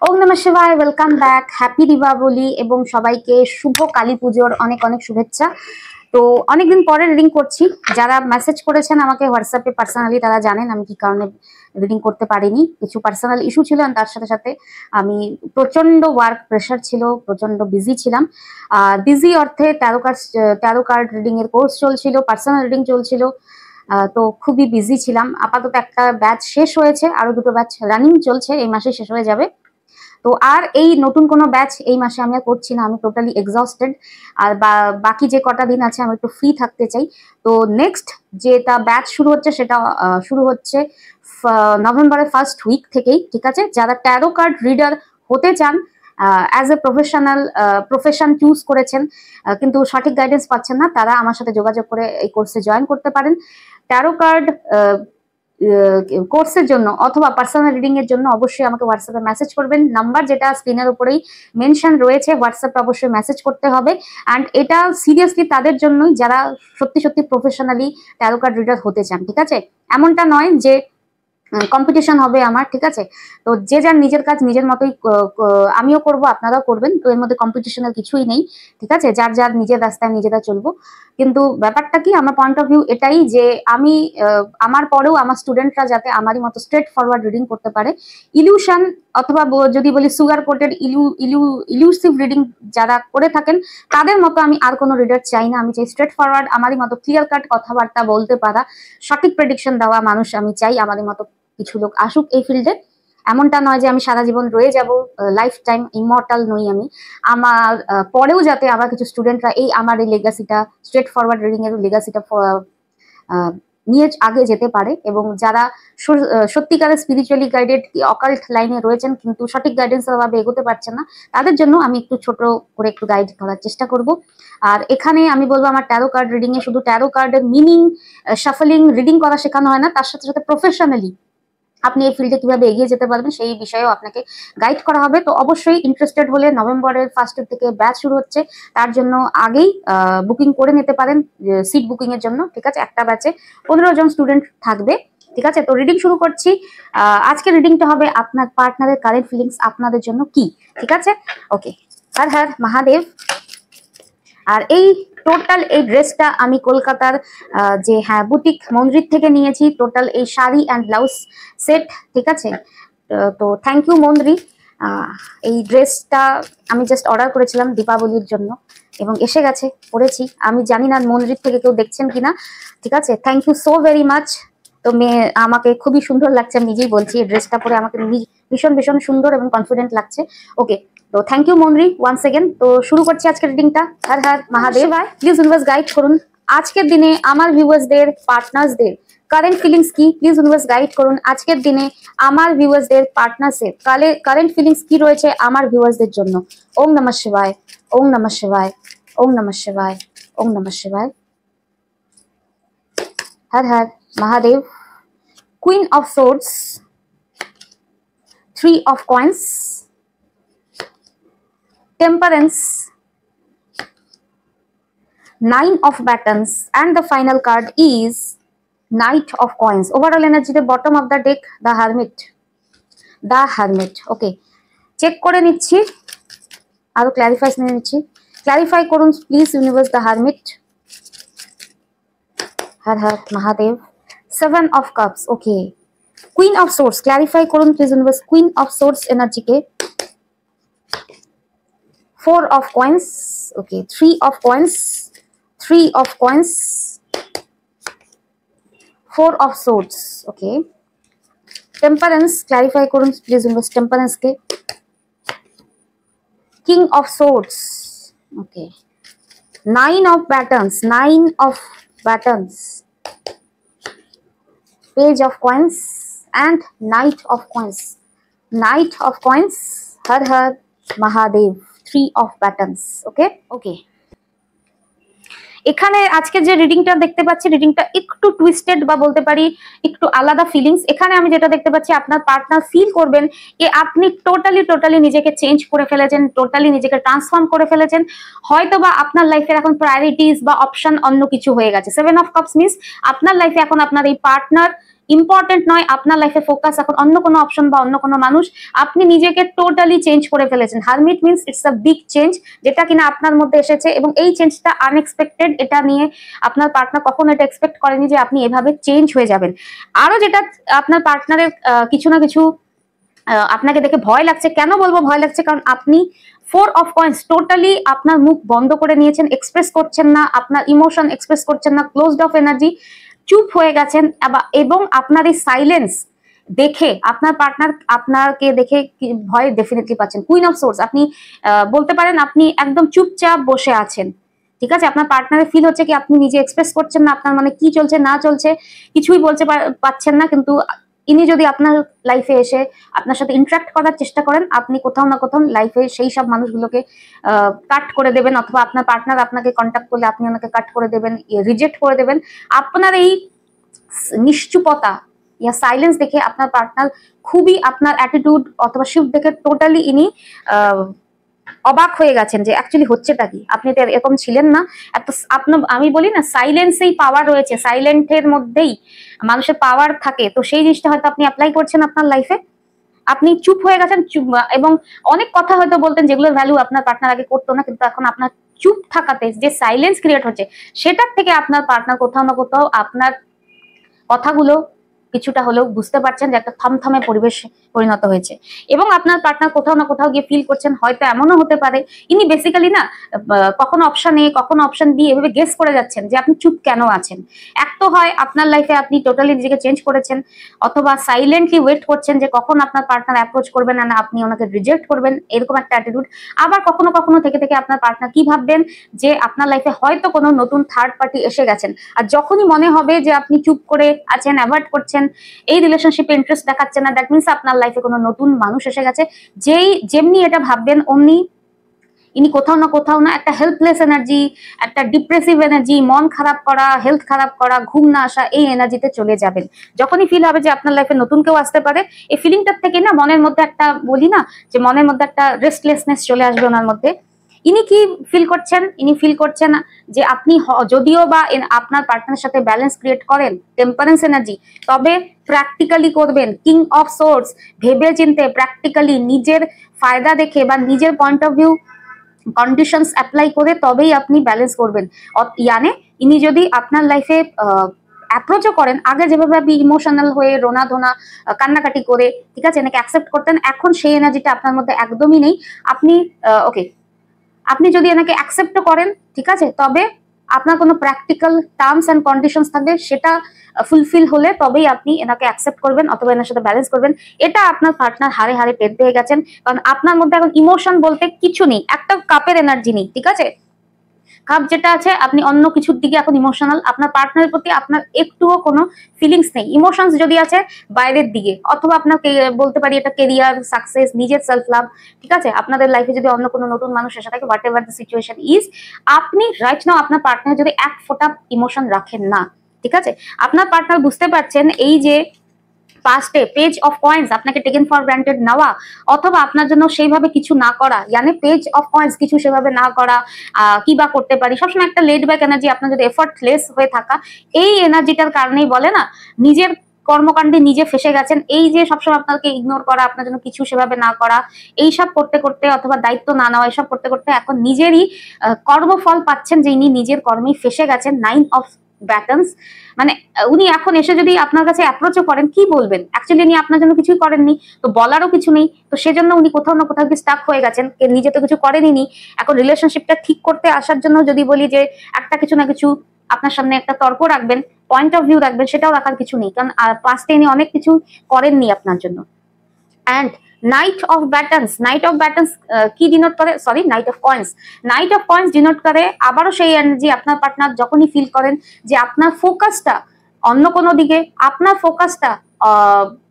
ওম নমঃ শিবায়, welcome back, happy Deepavali এবং সবাইকে শুভ কালী পুজোর অনেক অনেক শুভেচ্ছা। তো অনেকদিন পরে রিডিং করছি। যারা মেসেজ করেছেন আমাকে হোয়াটসঅ্যাপে পার্সোনালি তারা জানেন আমি কি কারণে রিডিং করতে পারিনি। কিছু পার্সোনাল ইস্যু ছিল, তার সাথে সাথে আমি প্রচন্ড ওয়ার্ক প্রেশার ছিল, প্রচন্ড বিজি ছিলাম। বিজি অর্থে ট্যারো কার্ড রিডিং এর কোর্স চলছিল, পার্সোনাল রিডিং চলছিল। তো খুবই বিজি ছিলাম। আপাতত একটা ব্যাচ শেষ হয়েছে, আরো দুটো ব্যাচ রানিং চলছে, এই মাসে শেষ হয়ে যাবে। তো আর এই নতুন কোনো ব্যাচ এই মাসে আমি আর করছি না, আমি টোটালি এক্সস্টেড। আর বাকি যে কটা দিন আছে আমি একটু ফ্রি থাকতে চাই। তো নেক্সট যেটা ব্যাচ শুরু হচ্ছে সেটা শুরু হচ্ছে নভেম্বরের ফার্স্ট উইক থেকেই, ঠিক আছে? যারা ট্যারো কার্ড রিডার হতে চান, অ্যাজ এ প্রফেশন চুজ করেছেন কিন্তু সঠিক গাইডেন্স পাচ্ছেন না, তারা আমার সাথে যোগাযোগ করে এই কোর্সে জয়েন করতে পারেন। ট্যারো কার্ড কোর্সের জন্য অথবা পার্সোনাল রিডিং এর জন্য অবশ্যই আমাকে হোয়াটসঅ্যাপে মেসেজ করবেন। নাম্বার যেটা স্ক্রিনের উপরেই মেনশন রয়েছে, হোয়াটসঅ্যাপে অবশ্যই মেসেজ করতে হবে। অ্যান্ড এটা সিরিয়াসলি তাদের জন্যই যারা সত্যি সত্যি প্রফেশনালি ট্যারো কার্ড রিডার হতে চান, ঠিক আছে? এমনটা নয় যে কম্পিটিশন হবে আমার, ঠিক আছে? তো যে যার নিজের কাজ নিজের মতোই, আমিও করব, আপনারাও করবেন, তো এর মধ্যে কম্পিটিশনের কিছুই নেই, ঠিক আছে? যার যার নিজের রাস্তায় নিজেরা চলবো। কিন্তু ব্যাপারটা কি, আমার পয়েন্ট অফ ভিউ এটাই যে আমি আমার পরেও আমার স্টুডেন্টরা যাতে আমারই মতো স্ট্রেট ফরওয়ার্ড রিডিং করতে পারে। ইলিউশন অথবা যদি বলি সুগার কোটেড ইলিউসিভ রিডিং যারা করে থাকেন তাদের মতো আমি আর কোনো রিডার চাই না। আমি চাই স্ট্রেট ফরওয়ার্ড, আমারই মতো ক্লিয়ার কাট কথাবার্তা বলতে পারা, সঠিক প্রেডিকশন দেওয়া মানুষ আমি চাই। আমাদের মতো কিছু লোক আসুক এই ফিল্ডে। এমনটা নয় যে আমি সারা জীবন রয়ে যাব, লাইফ টাইম ইমর্টাল নই আমি। আমার পরেও যাতে আবার কিছু স্টুডেন্টরা আমার এই লেগাসিটা, স্ট্রেট ফরওয়ার্ড রিডিং এর লেগাসিটা নিয়ে আগে যেতে পারে। এবং যারা সত্যিকারের স্পিরিচুয়ালি গাইডেড, অকাল্ট লাইনে রয়েছেন কিন্তু সঠিক গাইডেন্স ভাবে এগোতে পারছেন না, তাদের জন্য আমি একটু ছোট করে একটু গাইড করার চেষ্টা করব। আর এখানে আমি বলবো আমার ট্যারো কার্ড রিডিং এ শুধু ট্যারো কার্ডের মিনিং, শাফলিং, রিডিং করা শেখানো হয় না, তার সাথে সাথে প্রফেশনালি আপনি এই ফিল্ডে কিভাবে এগিয়ে যেতে পারবেন সেই বিষয়েও আপনাকে গাইড করা হবে। তো অবশ্যই ইন্টারেস্টেড হলে নভেম্বরের ফার্স্ট উইক থেকে ব্যাচ শুরু হচ্ছে, তার জন্য আগেই বুকিং করে নিতে পারেন, সিট বুকিং এর জন্য, ঠিক আছে? একটা ব্যাচে 15 জন স্টুডেন্ট থাকবে, ঠিক আছে? তো রিডিং শুরু করছি। আজকে রিডিংটা হবে আপনার পার্টনারের কারেন্ট ফিলিংস আপনাদের জন্য কি, ঠিক আছে? ওকে, হর হর মহাদেব। আর এই টোটাল এই ড্রেসটা আমি কলকাতার যে বুটিক মন্দির থেকে নিয়েছি, টোটাল এই শাড়ি অ্যান্ড ব্লাউজ সেট, ঠিক আছে? তো থ্যাংক ইউ মন্দ্রি। এই ড্রেসটা আমি জাস্ট অর্ডার করেছিলাম দীপাবলির জন্য এবং এসে গেছে, পরেছি। আমি জানি না মন্দির থেকে কেউ দেখছেন কিনা, ঠিক আছে? Thank you so very much. তো আমাকে খুবই সুন্দর লাগছে, আমি নিজেই বলছি এই ড্রেসটা পরে আমাকে ভীষণ ভীষণ সুন্দর এবং কনফিডেন্ট লাগছে। ওকে, তো থ্যাংক ইউ মন্দ্রি ওয়ান্স এগেন। তো শুরু করছি আজকের রিডিংটা। হর Har Mahadev. Please universe guide করুন আজকের দিনে আমার ভিউয়ার্সদের, পার্টনার্সদের কারেন্ট ফিলিংস কি। প্লিজ ইউনিভার্স গাইড করুন আজকের দিনে আমার ভিউয়ার্সদের, পার্টনার্সের কারেন্ট ফিলিংস কি রয়েছে আমার ভিউয়ার্সদের জন্য। ওম নমঃ শিবায়, ওম নমঃ শিবায়, ওম নমঃ শিবায়, ওম নমঃ শিবায়। Har Har Mahadev. Queen of swords, 3 of coins, temperance, 9 of batons, and the final card is knight of coins. Overall energy the bottom of the deck, the hermit. The hermit. Okay, check করে নিচ্ছি, আরো ক্ল্যারিফাই নিয়ে নিচ্ছি। ক্ল্যারিফাই করুন please universe the hermit. Har Har Mahadev. 7 of cups. Okay, queen of swords, clarify করুন please universe queen of swords energy কে। 4 of coins. Okay, 3 of coins, 3 of coins, 4 of swords. Okay, temperance, clarify করুন please universe temperance K. king of swords. Okay, 9 of batons, 9 of batons, page of coins and knight of coins, knight of coins, har har mahadev, 3 of batons. Okay, okay, এখানে আজকে যে রিডিংটা দেখতে পাচ্ছি, রিডিংটা একটু twisted বা বলতে পারি একটু আলাদা ফিলিংস। এখানে আমি যেটা দেখতে পাচ্ছি, আপনার পার্টনার ফিল করবেন যে আপনি টোটালি নিজেকে চেঞ্জ করে ফেলেছেন, টোটালি নিজেকে ট্রান্সফর্ম করে ফেলেছেন। হয়তোবা আপনার লাইফের এখন প্রায়োরিটিস বা অপশন অন্য কিছু হয়ে গেছে। 7 of cups মিন্স আপনার লাইফে এখন আপনার এই পার্টনার ইম্পর্টেন্ট নয়, আপনার লাইফে ফোকাস এখন অন্য কোনো অপশন বা অন্য কোনো মানুষ। আপনি নিজেকে টোটালি চেঞ্জ করে ফেলেছেন। Hermit means it's a big change, যেটা কিনা আপনার মধ্যে এসেছে, এবং এই চেঞ্জটা আনএক্সপেক্টেড। এটা নিয়ে আপনার পার্টনার কখনো এটা এক্সপেক্ট করেনি যে আপনি এভাবে চেঞ্জ হয়ে যাবেন। আরো যেটা আপনার পার্টনারের কিছু না কিছু আপনাকে দেখে ভয় লাগছে। কেন বলবো ভয় লাগছে? কারণ আপনি 4 অফ কয়েন্স, টোটালি আপনার মুখ বন্ধ করে নিয়েছেন, এক্সপ্রেস করছেন না, আপনার ইমোশন এক্সপ্রেস করছেন না, ক্লোজড অফ এনার্জি, চুপ হয়ে গেছেন। এবং আপনার এই সাইলেন্স দেখে আপনার পার্টনার আপনাকে দেখে ভয় ডেফিনেটলি পাচ্ছেন। কুইন অফ সোর্স, আপনি বলতে পারেন আপনি একদম চুপচাপ বসে আছেন, ঠিক আছে? আপনার পার্টনারের ফিল হচ্ছে কি আপনি নিজে এক্সপ্রেস করছেন না, আপনার মানে কি চলছে না চলছে কিছুই বলতে পারছেন না। কিন্তু ইনি যদি আপনার লাইফে এসে আপনার সাথে ইন্টারাক্ট করার চেষ্টা করেন, আপনি কোথাও না কোথাও লাইফে সেই সব মানুষগুলোকে কাট করে দেবেন, অথবা আপনার পার্টনার আপনাকে কন্ট্যাক্ট করলে আপনি ওনাকে কাট করে দেবেন, রিজেক্ট করে দেবেন। আপনার এই নিশ্চুপতা ইয়া সাইলেন্স দেখে আপনার পার্টনার খুবই, আপনার অ্যাটিটিউড অথবা শিফট দেখে টোটালি ইনি অবাক হয়ে গেছেন যে অ্যাকচুয়ালি হচ্ছেটা কি। আপনি তো এরকম ছিলেন না। এত আপনার, আমি বলি না, সাইলেন্সেই পাওয়ার রয়েছে, সাইলেন্টের মধ্যেই মানুষের পাওয়ার থাকে। তো সেই জিনিসটা হয়তো আপনি অ্যাপ্লাই করছেন আপনার লাইফে। আপনি চুপ হয়ে গেছেন, এবং অনেক কথা হয়তো বলতেন যেগুলোর ভ্যালু আপনার পার্টনার আগে করতো না, কিন্তু এখন আপনার চুপ থাকাতে যে সাইলেন্স ক্রিয়েট হচ্ছে, সেটার থেকে আপনার পার্টনার কোথাও না কোথাও আপনার কথাগুলো কিছুটা হলেও বুঝতে পারছেন যে একটা থমথমে পরিবেশ পরিণত হয়েছে। এবং আপনার পার্টনার কোথাও না কোথাও গিয়ে ফিল করছেন, হয়তো এমনও হতে পারে ইনি বেসিক্যালি না কখনো অপশন এ কখনো অপশন বি এভাবে গেস করে যাচ্ছেন যে আপনি চুপ কেন আছেন। এক তো হয় আপনার লাইফে আপনি টোটালি নিজেকে চেঞ্জ করেছেন, অথবা সাইলেন্টলি ওয়েট করছেন যে কখন আপনার পার্টনার অ্যাপ্রোচ করবেন না আপনি ওনাকে রিজেক্ট করবেন, এরকম একটা অ্যাটিটিউড। আবার কখনো কখনো থেকে থেকে আপনার পার্টনার কি ভাববেন যে আপনার লাইফে হয়তো কোনো নতুন থার্ড পার্টি এসে গেছেন, আর যখনই মনে হবে যে আপনি চুপ করে আছেন, অ্যাভয়েড করছেন, এই রিলেশনশিপে ইন্টারেস্ট দেখাচ্ছেন না, দ্যাট মিনস আপনার লাইফে কোনো নতুন মানুষ এসে গেছে। যেমনি এটা ভাববেন অমনি ইনি কোথাও না একটা হেল্পলেস এনার্জি, একটা ডিপ্রেসিভ এনার্জি, মন খারাপ করা, হেলথ খারাপ করা, ঘুম না আসা, এই এনার্জিতে চলে যাবেন। যখনই ফিল হবে যে আপনার লাইফে নতুন কেউ আসতে পারে, এই ফিলিংটার থেকে না মনের মধ্যে একটা, বলি না যে মনের মধ্যে একটা রেস্টলেসনেস চলে আসবে ওনার মধ্যে। ইনি কি ফিল করছেন? ইনি ফিল করছেন যে আপনি যদিও বা আপনার পার্টনারের সাথে ব্যালেন্স ক্রিয়েট করেন, টেম্পারেন্স এনার্জি, তবে প্র্যাকটিক্যালি করবেন, কিং অফ সোর্স, ভেবে চিন্তে প্র্যাকটিক্যালি নিজের ফায়দা দেখে বা নিজের point of view conditions apply করে তবেই আপনি ব্যালেন্স করবেন। ইয়ানে ইনি যদি আপনার লাইফে অ্যাপ্রোচও করেন, আগে যেভাবে আপনি ইমোশনাল হয়ে রোনা ধোনা কান্নাকাটি করে, ঠিক আছে, এনাকে অ্যাকসেপ্ট করতেন, এখন সেই এনার্জিটা আপনার মধ্যে একদমই নেই। আপনি ওকে, আপনি যদি এনাকে অ্যাকসেপ্টও করেন, ঠিক আছে, তবে আপনার কোনো প্র্যাকটিক্যাল টার্মস অ্যান্ড কন্ডিশনস থাকবে, সেটা ফুলফিল হলে তবেই আপনি এনাকে অ্যাকসেপ্ট করবেন অথবা এনার সাথে ব্যালেন্স করবেন। এটা আপনার পার্টনার হারে হারে টের পেয়ে গেছেন, কারণ আপনার মধ্যে এখন ইমোশন বলতে কিছু নেই, একটা কাপের এনার্জি নেই, ঠিক আছে? কাপ যেটা আছে, আপনি অন্য কিছুর দিকে এখন ইমোশনাল, আপনার পার্টনারের প্রতি আপনার একটুও কোনো ফিলিংস নেই। ইমোশনস যদি আছে বাইরের দিকে, অথবা আপনাকে বলতে পারি এটা কেরিয়ার, সাকসেস, নিজের সেলফ লাভ, ঠিক আছে? আপনাদের লাইফে যদি অন্য কোনো নতুন মানুষ এসে থাকে, what ever the situation is, আপনি রাইট নাও আপনার পার্টনার যদি এক ফোঁটা ইমোশন রাখেন না, ঠিক আছে, আপনার পার্টনার বুঝতে পারছেন এই যে পাস্টে পেজ অফ কয়েন্স আপনাকে টেকেন ফর গ্রান্টেড নেওয়া, অথবা আপনার জন্য সেইভাবে কিছু না করা, মানে পেজ অফ কয়েন্স কিছু সেভাবে না করা, কি বা করতে পারি, সবসময় একটা লেড ব্যাক এনার্জি, আপনার যদি এফর্টলেস হয়ে থাকা, এই এনার্জিটার কারণেই বলে না নিজের কর্মকাণ্ডে নিজে ফেসে গেছেন। এই যে সবসময় আপনাকে ইগনোর করা, আপনার জন্য কিছু সেভাবে না করা, এইসব করতে করতে অথবা দায়িত্ব না নেওয়া, এসব করতে করতে এখন নিজেরই কর্মফল পাচ্ছেন যে ইনি নিজের কর্মেই ফেসে গেছেন। 9 অফ ব্যাটনস, মানে উনি এখন এসে যদি আপনার কাছে অ্যাপ্রোচও করেন, কি বলবেন? অ্যাকচুয়ালি উনি আপনার জন্য কিছুই করেননি, তো বলারও কিছু নেই, তো সেজন্য উনি কোথাও না কোথাও কি স্টাক হয়ে গেছেন, নিজে তো কিছু করেনি। এখন রিলেশনশিপটা ঠিক করতে আসার জন্য যদি বলি যে একটা কিছু না কিছু আপনার সামনে একটা তর্ক রাখবেন, পয়েন্ট অফ ভিউ রাখবেন, সেটাও রাখার কিছু নেই, কারণ পাস্টে ইনি অনেক কিছু করেননি আপনার জন্য। And knight of batons, knight of batons কি ডিনোট করে? Sorry, knight of coins, knight of coins denote করে আবারও সেই এনার্জি। আপনার পার্টনার যখনই ফিল করেন যে আপনার ফোকাসটা অন্য কোনো দিকে, আপনার ফোকাসটা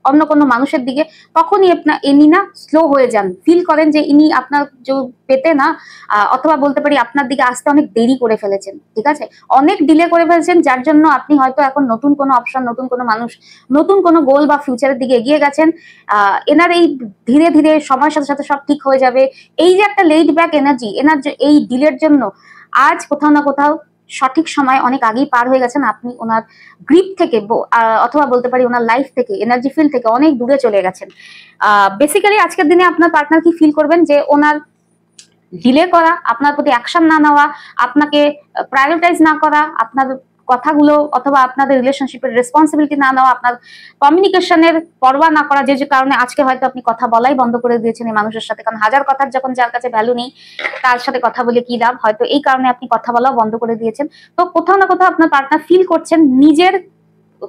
অন্য কোনো মানুষের দিকে, তখনই ইনি না স্লো হয়ে যান, ফিল করেন যে ইনি আপনার পেতে না, অথবা বলতে পারি আপনার দিকে আসতে অনেক দেরি করে ফেলেছেন, ঠিক আছে, অনেক ডিলে করে ফেলেছেন, যার জন্য আপনি হয়তো এখন নতুন কোনো অপশন, নতুন কোনো মানুষ, নতুন কোনো গোল বা ফিউচারের দিকে এগিয়ে গেছেন। এনার এই ধীরে ধীরে সময়ের সাথে সাথে সব ঠিক হয়ে যাবে, এই যে একটা লেড ব্যাক এনার্জি, এই ডিলের জন্য আজ কোথাও না কোথাও সঠিক সময় অনেক আগেই পার হয়ে গেছেন, আপনি ওনার গ্রিপ থেকে অথবা বলতে পারি ওনার লাইফ থেকে, এনার্জি ফিল্ড থেকে অনেক দূরে চলে গেছেন। বেসিক্যালি আজকের দিনে আপনার পার্টনার কি ফিল করবেন যে ওনার ডিলে করা, আপনার প্রতি অ্যাকশন না নেওয়া, আপনাকে প্রায়োরিটাইজ না করা, আপনার কথাগুলো অথবা আপনাদের রিলেশনশিপের রেসপন্সিবিলিটি না নেওয়া, আপনার কমিউনিকেশনের পরোয়া না করা, যে কারণে আজকে হয়তো আপনি কথা বলাই বন্ধ করে দিয়েছেন এই মানুষের সাথে। কারণ হাজার কথার যখন যার কাছে ভ্যালু নেই, তার সাথে কথা বলে কি লাভ, হয়তো এই কারণে আপনি কথা বলাও বন্ধ করে দিয়েছেন। তো কোথাও না কোথাও আপনার পার্টনার ফিল করছেন নিজের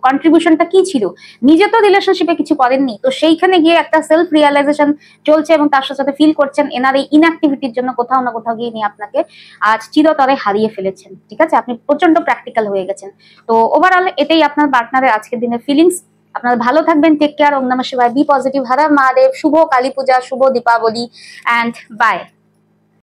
কন্ট্রিবিউশনটা কি ছিল, নিজে তো রিলেশনশিপে কিছু করেননি, তো সেইখানে গিয়ে একটা সেলফ রিয়ালাইজেশন চলছে এবং তার সাথে ফিল করছেন এনার এই ইনঅ্যাক্টিভিটির জন্য কোথাও না কোথাও গিয়ে নিয়ে আপনাকে আজ চিরতরে হারিয়ে ফেলেছেন। ঠিক আছে, আপনি প্রচন্ড প্র্যাকটিক্যাল হয়ে গেছেন। তো ওভারঅল এটাই আপনার পার্টনারের আজকের দিনের ফিলিংস। আপনারা ভালো থাকবেন, টেক কেয়ার, ওম নমঃ শিবায়, বি পজিটিভ, হর হর মহাদেব, শুভ কালী পূজা, শুভ দীপাবলি, অ্যান্ড বাই।